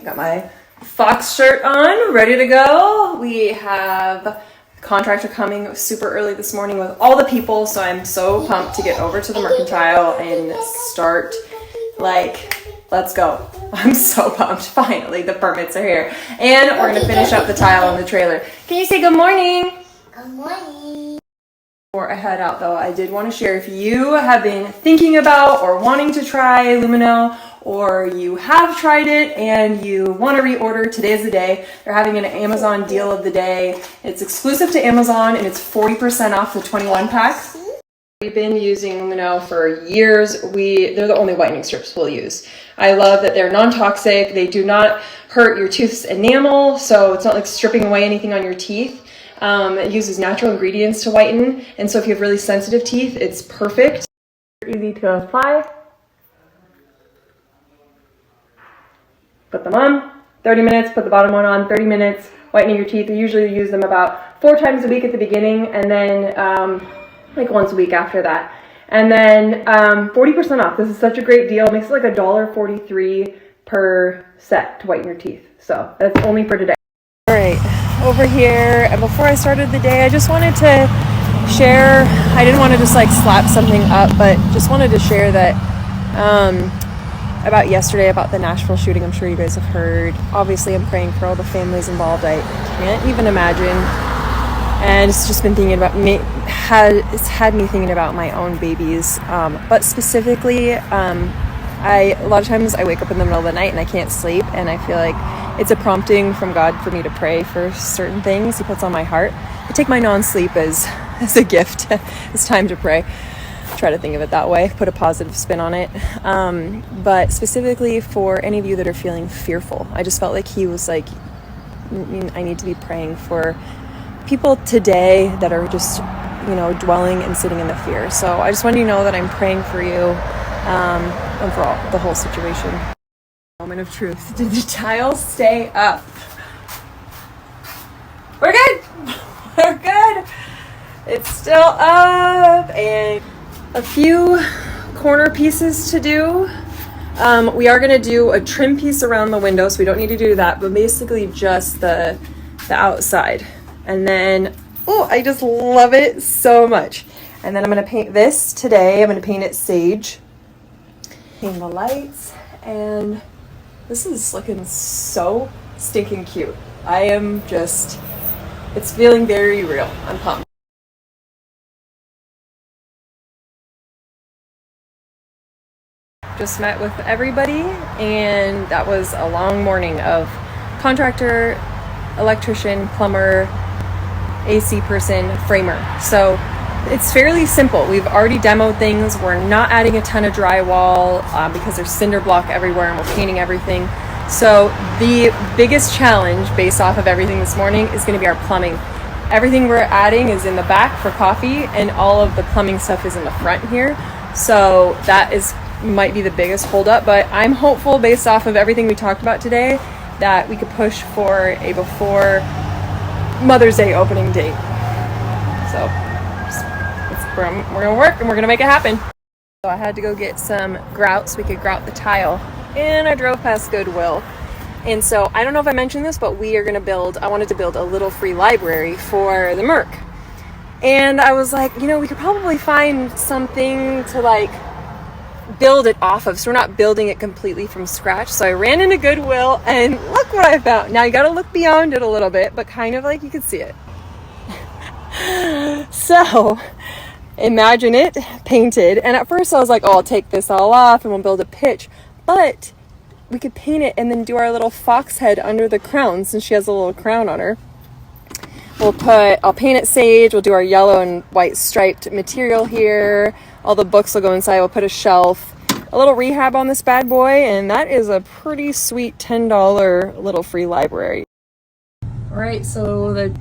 Got my Fox shirt on, ready to go. We have a contractor coming super early this morning with all the people, so I'm so pumped to get over to the Mercantile and start, let's go. I'm so pumped. Finally, the permits are here. And we're gonna finish up the tile on the trailer. Can you say good morning? Good morning. Before I head out though, I did want to share, if you have been thinking about or wanting to try Lumino, or you have tried it and you want to reorder, today's the day. They're having an Amazon deal of the day. It's exclusive to Amazon and it's 40% off the 21 pack. We've been using Lumino for years. They're the only whitening strips we'll use. I love that they're non-toxic. They do not hurt your tooth's enamel, so it's not like stripping away anything on your teeth. It uses natural ingredients to whiten, and so if you have really sensitive teeth, it's perfect. Easy to apply. Put them on, 30 minutes, put the bottom one on, 30 minutes, whitening your teeth. We usually use them about 4 times a week at the beginning, and then like once a week after that. And then 40% off. This is such a great deal. It makes it like $1.43 per set to whiten your teeth. So that's only for today. All right, over here, and before I started the day, I just wanted to share, I didn't want to just like slap something up, but just wanted to share that about yesterday, about the Nashville shooting. I'm sure you guys have heard. Obviously, I'm praying for all the families involved. I can't even imagine. And it's just been thinking about me, it's had me thinking about my own babies. But specifically, a lot of times I wake up in the middle of the night and I can't sleep. And I feel like it's a prompting from God for me to pray for certain things He puts on my heart. I take my non-sleep as a gift. It's time to pray. Try to think of it that way, put a positive spin on it. But specifically for any of you that are feeling fearful, I just felt like He was like, I need to be praying for people today that are just, dwelling and sitting in the fear. So I just want you to know that I'm praying for you and for the whole situation. Moment of truth. Did the tile stay up? We're good. We're good. It's still up, and a few corner pieces to do. We are going to do a trim piece around the window, so we don't need to do that, but basically just the outside. And then, I just love it so much. And then I'm going to paint this today. I'm going to paint it sage. Paint the lights, and this is looking so stinking cute. I am just, it's feeling very real. I'm pumped. Just met with everybody, and that was a long morning of contractor, electrician, plumber, AC person, framer. So it's fairly simple. We've already demoed things. We're not adding a ton of drywall because there's cinder block everywhere and we're painting everything. So the biggest challenge based off of everything this morning is going to be our plumbing. Everything we're adding is in the back for coffee, and all of the plumbing stuff is in the front here. So that might be the biggest holdup, but I'm hopeful based off of everything we talked about today that we could push for a before Mother's Day opening date. So we're gonna work and we're gonna make it happen. So I had to go get some grout so we could grout the tile, and I drove past Goodwill. And so I don't know if I mentioned this, but I wanted to build a little free library for the Merc. And I was like, we could probably find something to build it off of, so we're not building it completely from scratch. So I ran into Goodwill, and look what I found. Now you gotta look beyond it a little bit, but kind of like you can see it. So imagine it painted, and at first I was like, I'll take this all off and we'll build a pitch, but we could paint it and then do our little fox head under the crown, since she has a little crown on her. I'll paint it sage, we'll do our yellow and white striped material here. All the books will go inside, we'll put a shelf, a little rehab on this bad boy, and that is a pretty sweet $10 little free library. All right, so the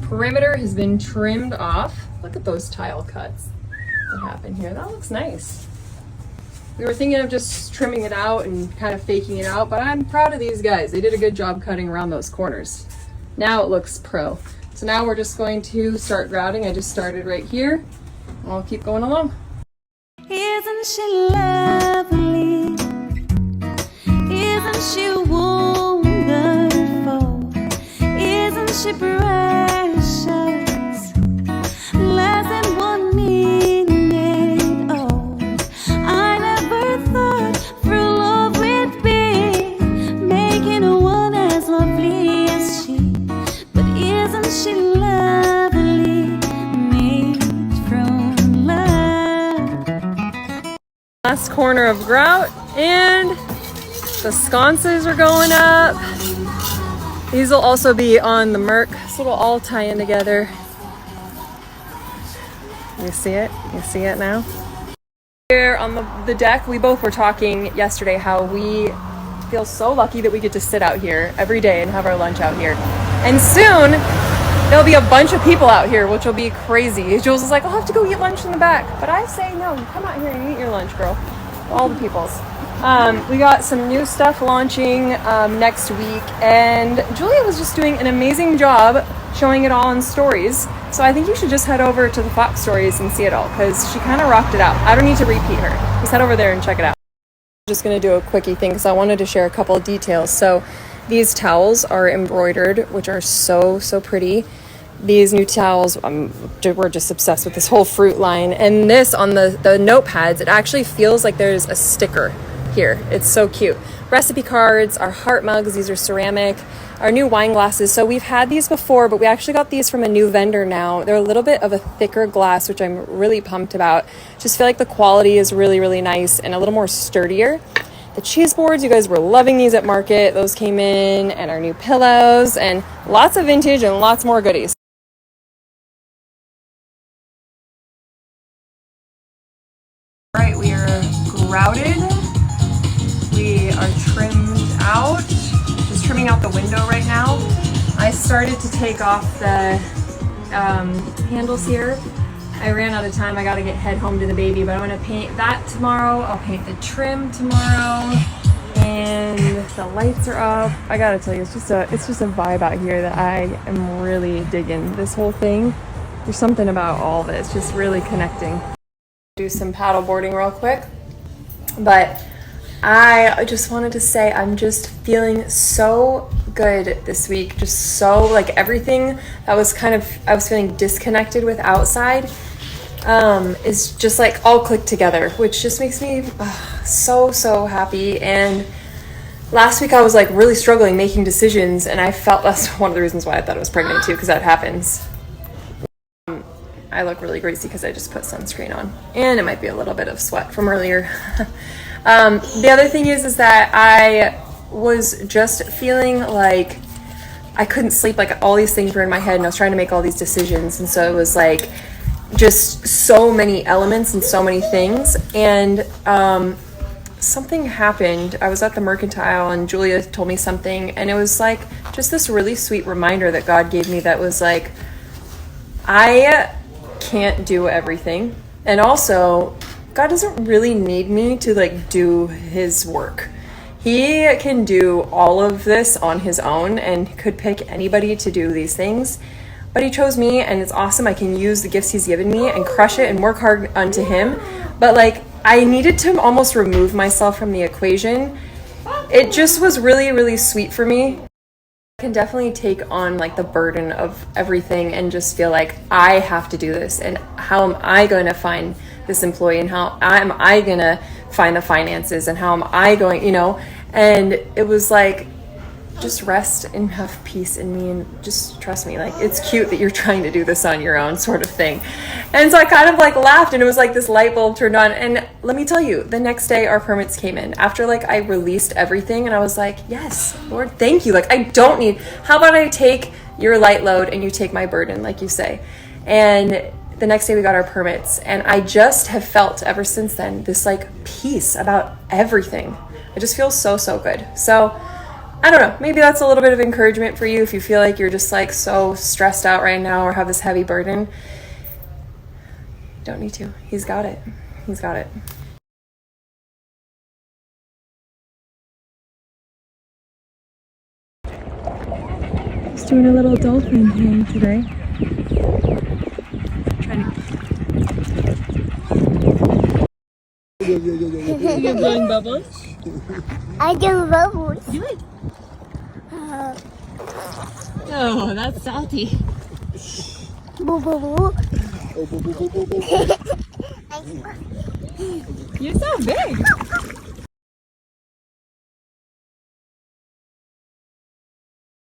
perimeter has been trimmed off. Look at those tile cuts that happened here. That looks nice. We were thinking of just trimming it out and kind of faking it out, but I'm proud of these guys. They did a good job cutting around those corners. Now it looks pro. So now we're just going to start grouting. I just started right here. I'll keep going along. Isn't she lovely? Isn't she warm? last corner of grout, and the sconces are going up. These will also be on the Merc, so it'll all tie in together. You see it? You see it now? Here on the deck, we both were talking yesterday how we feel so lucky that we get to sit out here every day and have our lunch out here. And soon, there'll be a bunch of people out here, which will be crazy. Jules is like, I'll have to go eat lunch in the back. But I say, no, you come out here and eat your lunch, girl. All the peoples. We got some new stuff launching next week. And Julia was just doing an amazing job showing it all in stories. So I think you should just head over to the Fox stories and see it all, because she kind of rocked it out. I don't need to repeat her. Just head over there and check it out. I'm just going to do a quickie thing because I wanted to share a couple of details. So these towels are embroidered, which are so pretty. These new towels, we're just obsessed with this whole fruit line. And this on the notepads, it actually feels like there's a sticker here. It's so cute. Recipe cards, our heart mugs, these are ceramic. Our new wine glasses. So we've had these before, but we actually got these from a new vendor now. They're a little bit of a thicker glass, which I'm really pumped about. Just feel like the quality is really nice and a little more sturdier. The cheese boards, you guys were loving these at market. Those came in, and our new pillows, and lots of vintage and lots more goodies. All right, we are grouted. We are trimmed out. Just trimming out the window right now. I started to take off the handles here. I ran out of time. I gotta head home to the baby, but I'm gonna paint that tomorrow. I'll paint the trim tomorrow, and the lights are up. I gotta tell you, it's just a vibe out here that I am really digging. This whole thing, there's something about all of it. It's just really connecting. Do some paddle boarding real quick, but I just wanted to say I'm just feeling so good this week. Just so, like, everything that was I was feeling disconnected with outside is just like all clicked together, which just makes me so happy. And last week I was like really struggling making decisions, and I felt that's one of the reasons why I thought I was pregnant too, because that happens. I look really greasy because I just put sunscreen on, and it might be a little bit of sweat from earlier. The other thing is that I was just feeling like I couldn't sleep. Like, all these things were in my head, and I was trying to make all these decisions, and so it was like just so many elements and so many things. And something happened. I was at the Mercantile, and Julia told me something, and it was like just this really sweet reminder that God gave me that was like, I can't do everything, and also God doesn't really need me to like do his work. He can do all of this on his own and could pick anybody to do these things, but he chose me, and it's awesome. I can use the gifts he's given me and crush it and work hard unto him. But like, I needed to almost remove myself from the equation. It just was really sweet for me. I can definitely take on like the burden of everything and just feel like I have to do this, and how am I going to find this employee, and how am I going to find the finances, and how am I going, and it was like, just rest and have peace in me, and just trust me. Like, it's cute that you're trying to do this on your own, sort of thing. And so I kind of like laughed, and it was like this light bulb turned on. And let me tell you, the next day our permits came in after like I released everything, and I was like, yes, Lord, thank you. Like, I don't need, how about I take your light load and you take my burden, like you say. And the next day we got our permits, and I just have felt ever since then this like peace about everything. I just feel so good. So I don't know, maybe that's a little bit of encouragement for you if you feel like you're just like so stressed out right now or have this heavy burden. You don't need to. He's got it. He's got it. Just doing a little dolphin hang today. You're blowing bubbles? I do bubbles. Do it. Oh, that's salty. Boo boo boo. You're so big.